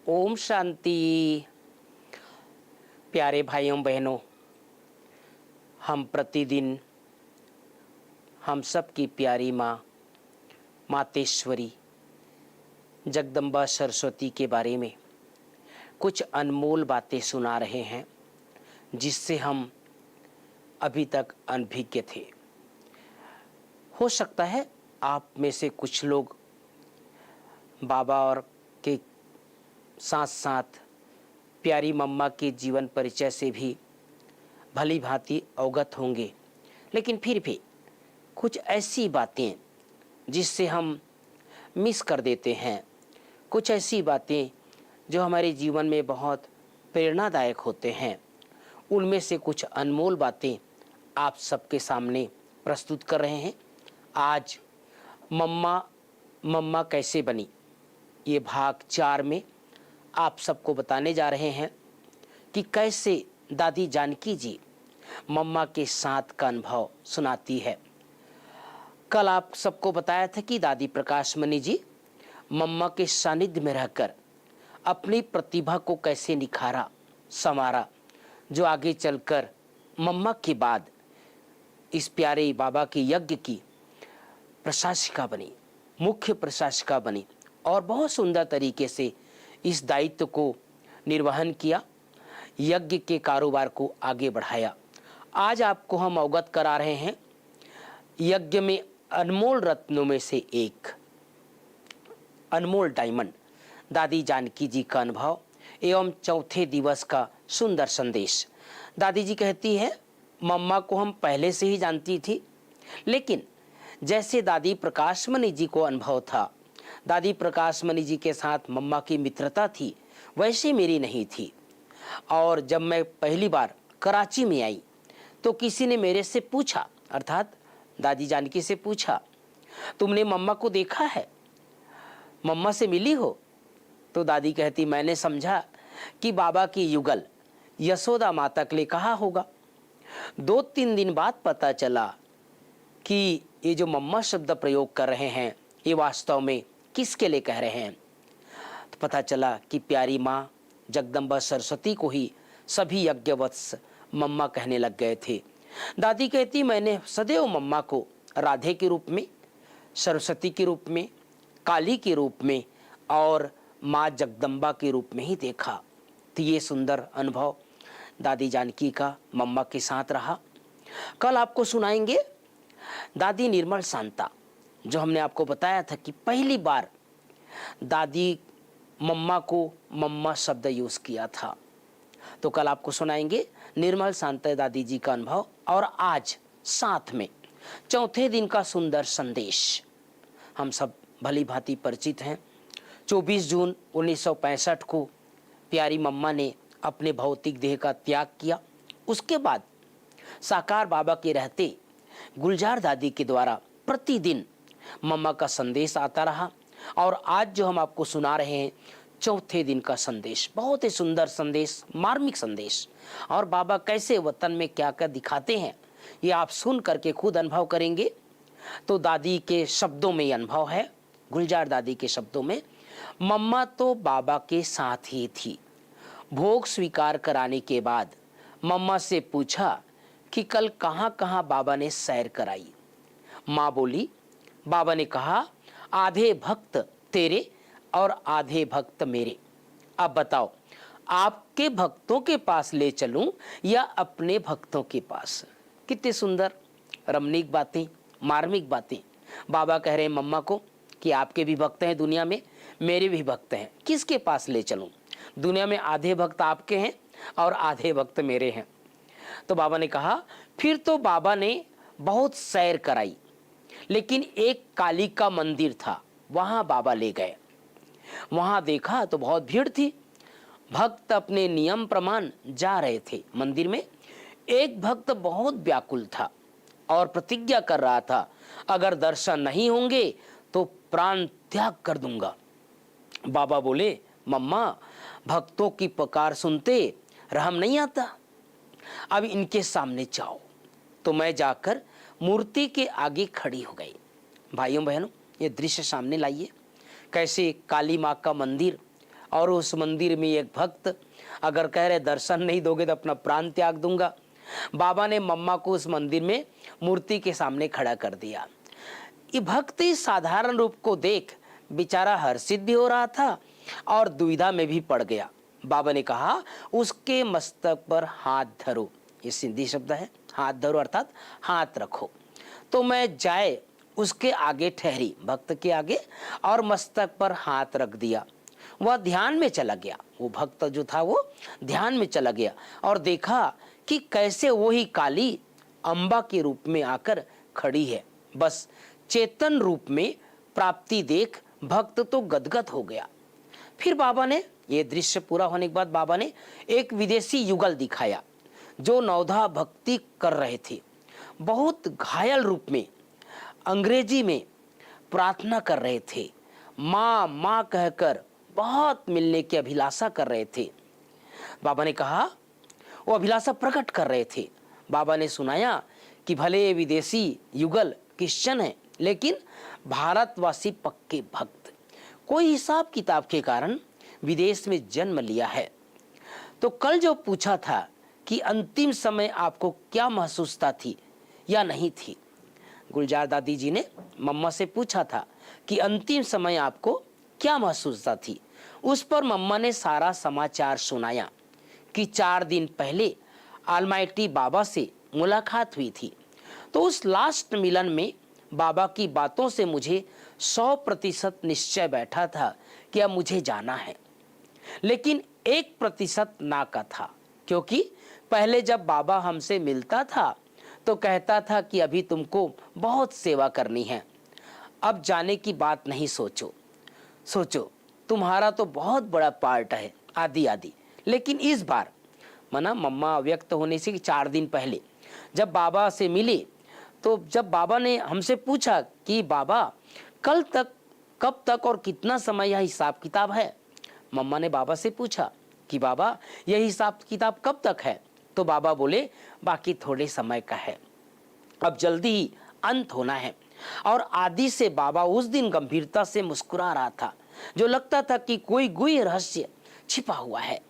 ओम शांति। प्यारे भाइयों बहनों, हम प्रतिदिन हम सब की प्यारी माँ मातेश्वरी जगदम्बा सरस्वती के बारे में कुछ अनमोल बातें सुना रहे हैं, जिससे हम अभी तक अनभिज्ञ थे। हो सकता है आप में से कुछ लोग बाबा और के साथ साथ प्यारी मम्मा के जीवन परिचय से भी भली भांति अवगत होंगे, लेकिन फिर भी कुछ ऐसी बातें जिससे हम मिस कर देते हैं, कुछ ऐसी बातें जो हमारे जीवन में बहुत प्रेरणादायक होते हैं, उनमें से कुछ अनमोल बातें आप सबके सामने प्रस्तुत कर रहे हैं। आज मम्मा कैसे बनी, ये भाग 4 में आप सबको बताने जा रहे हैं कि कैसे दादी जानकी जी मम्मा के साथ का अनुभव सुनाती है। कल आप सबको बताया था कि दादी प्रकाशमणि जी मम्मा के सानिध्य में रहकर अपनी प्रतिभा को कैसे निखारा, संवारा, जो आगे चलकर मम्मा के बाद इस प्यारे बाबा के यज्ञ की प्रशासिका बनी, मुख्य प्रशासिका बनी और बहुत सुंदर तरीके से इस दायित्व को निर्वहन किया, यज्ञ के कारोबार को आगे बढ़ाया। आज आपको हम अवगत करा रहे हैं यज्ञ में अनमोल रत्नों में से एक अनमोल डायमंड दादी जानकी जी का अनुभव एवं चौथे दिवस का सुंदर संदेश। दादी जी कहती है, मम्मा को हम पहले से ही जानती थी, लेकिन जैसे दादी प्रकाशमणि जी को अनुभव था, दादी प्रकाशमणि जी के साथ मम्मा की मित्रता थी, वैसे मेरी नहीं थी। और जब मैं पहली बार कराची में आई तो किसी ने मेरे से पूछा, अर्थात दादी जानकी से पूछा, तुमने मम्मा को देखा है, मम्मा से मिली हो? तो दादी कहती, मैंने समझा कि बाबा की युगल यशोदा माता के लिए कहा होगा। 2-3 दिन बाद पता चला कि ये जो मम्मा शब्द प्रयोग कर रहे हैं, ये वास्तव में किसके लिए कह रहे हैं। तो पता चला कि प्यारी माँ जगदम्बा सरस्वती को ही सभी यज्ञवत्स मम्मा कहने लग गए थे। दादी कहती, मैंने सदैव मम्मा को राधे के रूप में, सरस्वती के रूप में, काली के रूप में और माँ जगदम्बा के रूप में ही देखा। तो ये सुंदर अनुभव दादी जानकी का मम्मा के साथ रहा। कल आपको सुनाएंगे दादी निर्मल शांता, जो हमने आपको बताया था कि पहली बार दादी मम्मा को मम्मा शब्द यूज किया था। तो कल आपको सुनाएंगे निर्मल शांता दादी जी का अनुभव, और आज साथ में चौथे दिन का सुंदर संदेश। हम सब भली भांति परिचित हैं, 24 जून 1965 को प्यारी मम्मा ने अपने भौतिक देह का त्याग किया। उसके बाद साकार बाबा के रहते गुलजार दादी के द्वारा प्रतिदिन मम्मा का संदेश आता रहा, और आज जो हम आपको सुना रहे हैं चौथे दिन का संदेश, बहुत ही सुंदर संदेश, मार्मिक संदेश। और बाबा कैसे वतन में क्या क्या दिखाते हैं, ये आप सुन करके खुद अनुभव करेंगे। तो दादी के शब्दों में ये अनुभव है, गुलजार दादी के शब्दों में, मम्मा तो बाबा के साथ ही थी। भोग स्वीकार कराने के बाद मम्मा से पूछा कि कल कहाँ कहाँ बाबा ने सैर कराई। माँ बोली, बाबा ने कहा, आधे भक्त तेरे और आधे भक्त मेरे। अब बताओ, आपके भक्तों के पास ले चलूं या अपने भक्तों के पास। कितनी सुंदर रमणीक बातें, मार्मिक बातें। बाबा कह रहे हैं मम्मा को कि आपके भी भक्त हैं दुनिया में, मेरे भी भक्त हैं, किसके पास ले चलूं? दुनिया में आधे भक्त आपके हैं और आधे भक्त मेरे हैं। तो बाबा ने कहा, फिर तो बाबा ने बहुत सैर कराई, लेकिन एक काली का मंदिर था, वहां बाबा ले गए। वहां देखा तो बहुत भीड़ थी, भक्त अपने नियम प्रमाण जा रहे थे मंदिर में। एक भक्त बहुत व्याकुल था और प्रतिज्ञा कर रहा था, अगर दर्शन नहीं होंगे तो प्राण त्याग कर दूंगा। बाबा बोले, मम्मा भक्तों की पुकार सुनते रहम नहीं आता, अब इनके सामने जाओ। तो मैं जाकर मूर्ति के आगे खड़ी हो गई। भाइयों बहनों, ये दृश्य सामने लाइए, कैसे काली माँ का मंदिर और उस मंदिर में एक भक्त अगर कह रहे दर्शन नहीं दोगे तो अपना प्राण त्याग दूंगा। बाबा ने मम्मा को उस मंदिर में मूर्ति के सामने खड़ा कर दिया। ये भक्त इस साधारण रूप को देख बेचारा हर्षित भी हो रहा था और दुविधा में भी पड़ गया। बाबा ने कहा, उसके मस्तक पर हाथ धरो। ये सिंधी शब्द है, हाथ धरो अर्थात हाथ रखो। तो मैं जाए उसके आगे ठहरी, भक्त के आगे, और मस्तक पर हाथ रख दिया। वह ध्यान में चला गया। वो भक्त जो था वो ध्यान में चला गया और देखा कि कैसे वही काली अम्बा के रूप में आकर खड़ी है। बस चेतन रूप में प्राप्ति देख भक्त तो गदगद हो गया। फिर बाबा ने, ये दृश्य पूरा होने के बाद बाबा ने एक विदेशी युगल दिखाया जो नवधा भक्ति कर रहे थे। बहुत घायल रूप में अंग्रेजी में प्रार्थना कर रहे थे, माँ माँ कहकर बहुत मिलने की अभिलाषा कर रहे थे। बाबा ने कहा, वो अभिलाषा प्रकट कर रहे थे। बाबा ने सुनाया कि भले विदेशी युगल क्रिश्चियन है लेकिन भारतवासी पक्के भक्त, कोई हिसाब किताब के कारण विदेश में जन्म लिया है। तो कल जो पूछा था कि अंतिम समय आपको क्या महसूसता थी या नहीं थी, गुलजार दादी जी ने मम्मा से पूछा था कि अंतिम समय आपको क्या महसूसता थी। उस पर मम्मा ने सारा समाचार सुनाया कि 4 दिन पहले ऑलमाइटी बाबा से मुलाकात हुई थी। तो उस लास्ट मिलन में बाबा की बातों से मुझे 100% निश्चय बैठा था कि अब मुझे जाना है, लेकिन 1% ना का था, क्योंकि पहले जब बाबा हमसे मिलता था तो कहता था कि अभी तुमको बहुत सेवा करनी है, अब जाने की बात नहीं सोचो, तुम्हारा तो बहुत बड़ा पार्ट है, आदि आदि। लेकिन इस बार मना मम्मा व्यक्त होने से 4 दिन पहले जब बाबा से मिले तो जब बाबा ने हमसे पूछा कि बाबा कल तक, कब तक और कितना समय यह हिसाब किताब है, मम्मा ने बाबा से पूछा कि बाबा यह हिसाब किताब कब तक है, तो बाबा बोले बाकी थोड़े समय का है, अब जल्दी ही अंत होना है। और आदि से बाबा उस दिन गंभीरता से मुस्कुरा रहा था, जो लगता था कि कोई गुह्य रहस्य छिपा हुआ है।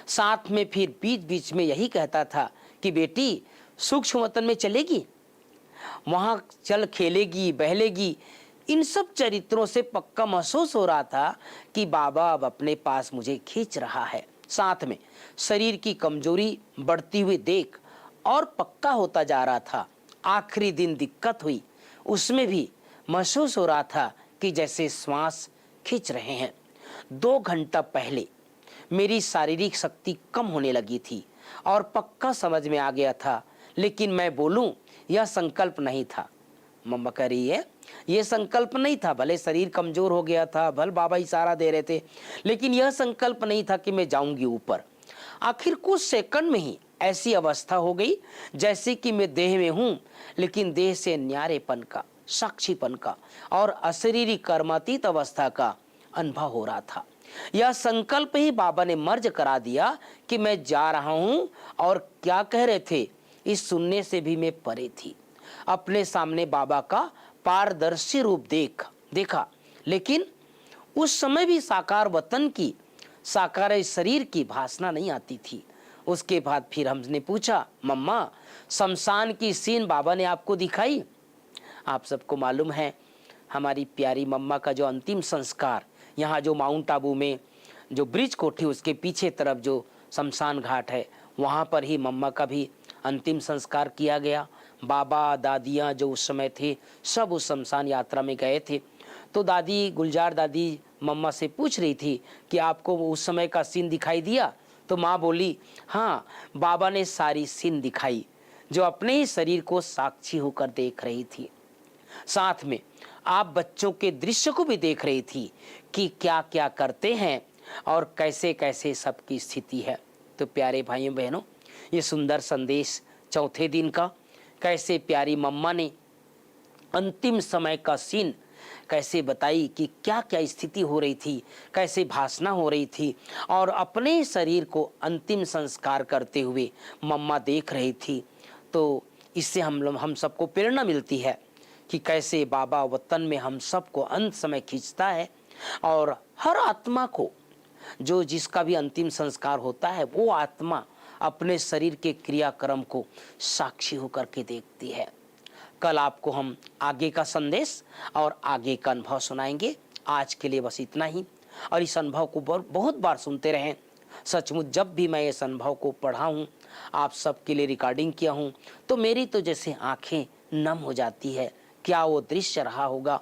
साथ में फिर बीच बीच में यही कहता था कि बेटी सूक्ष्म वतन में चलेगी, वहां चल खेलेगी बहलेगी। इन सब चरित्रों से पक्का महसूस हो रहा था कि बाबा अब अपने पास मुझे खींच रहा है। साथ में शरीर की कमजोरी बढ़ती हुई देख और पक्का होता जा रहा था। आखिरी दिन दिक्कत हुई, उसमें भी महसूस हो रहा था कि जैसे श्वास खींच रहे हैं। 2 घंटा पहले मेरी शारीरिक शक्ति कम होने लगी थी और पक्का समझ में आ गया था, लेकिन मैं बोलूं यह संकल्प नहीं था। मम्मा कह रही है, यह संकल्प नहीं था, भले शरीर कमजोर हो गया था, भले बाबा इशारा दे रहे थे, लेकिन यह संकल्प नहीं था कि मैं जाऊंगी ऊपर। आखिर कुछ सेकंड में ही ऐसी अवस्था हो गई जैसे कि मैं देह में हूं, लेकिन देह से न्यारेपन का, साक्षीपन का और अशरीरी कर्मातीत अवस्था का अनुभव हो रहा था। यह संकल्प ही बाबा ने मर्ज करा दिया कि मैं जा रहा हूं, और क्या कह रहे थे इस सुनने से भी मैं परे थी। अपने सामने बाबा का पारदर्शी रूप देखा, लेकिन उस समय भी साकार वतन की, साकार शरीर की भासना नहीं आती थी। उसके बाद फिर हमने पूछा, मम्मा शमशान की सीन बाबा ने आपको दिखाई? आप सबको मालूम है हमारी प्यारी मम्मा का जो अंतिम संस्कार यहाँ जो माउंट आबू में जो ब्रिज कोठी उसके पीछे तरफ जो शमशान घाट है, वहाँ पर ही मम्मा का भी अंतिम संस्कार किया गया। बाबा दादियाँ जो उस समय थे सब उस शमशान यात्रा में गए थे। तो दादी, गुलजार दादी मम्मा से पूछ रही थी कि आपको उस समय का सीन दिखाई दिया? तो माँ बोली, हाँ बाबा ने सारी सीन दिखाई, जो अपने ही शरीर को साक्षी होकर देख रही थी। साथ में आप बच्चों के दृश्य को भी देख रही थी कि क्या क्या करते हैं और कैसे कैसे सबकी स्थिति है। तो प्यारे भाइयों बहनों, ये सुंदर संदेश चौथे दिन का, कैसे प्यारी मम्मा ने अंतिम समय का सीन कैसे बताई कि क्या क्या स्थिति हो रही थी, कैसे भाषणा हो रही थी, और अपने शरीर को अंतिम संस्कार करते हुए मम्मा देख रही थी। तो इससे हम सबको प्रेरणा मिलती है कि कैसे बाबा वतन में हम सबको अंत समय खींचता है, और हर आत्मा को जो जिसका भी अंतिम संस्कार होता है वो आत्मा अपने शरीर के क्रियाक्रम को साक्षी होकर के देखती है। कल आपको हम आगे का संदेश और आगे का अनुभव सुनाएंगे। आज के लिए बस इतना ही, और इस अनुभव को बहुत बार सुनते रहें। सचमुच जब भी मैं इस अनुभव को पढ़ा हूँ, आप सबके लिए रिकॉर्डिंग किया हूँ, तो मेरी तो जैसे आंखें नम हो जाती है। क्या वो दृश्य रहा होगा,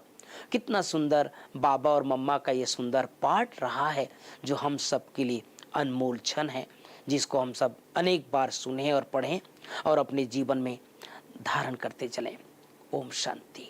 कितना सुंदर बाबा और मम्मा का ये सुंदर पाठ रहा है, जो हम सब के लिए अनमोल क्षण है, जिसको हम सब अनेक बार सुने और पढ़ें और अपने जीवन में धारण करते चलें। ओम शांति।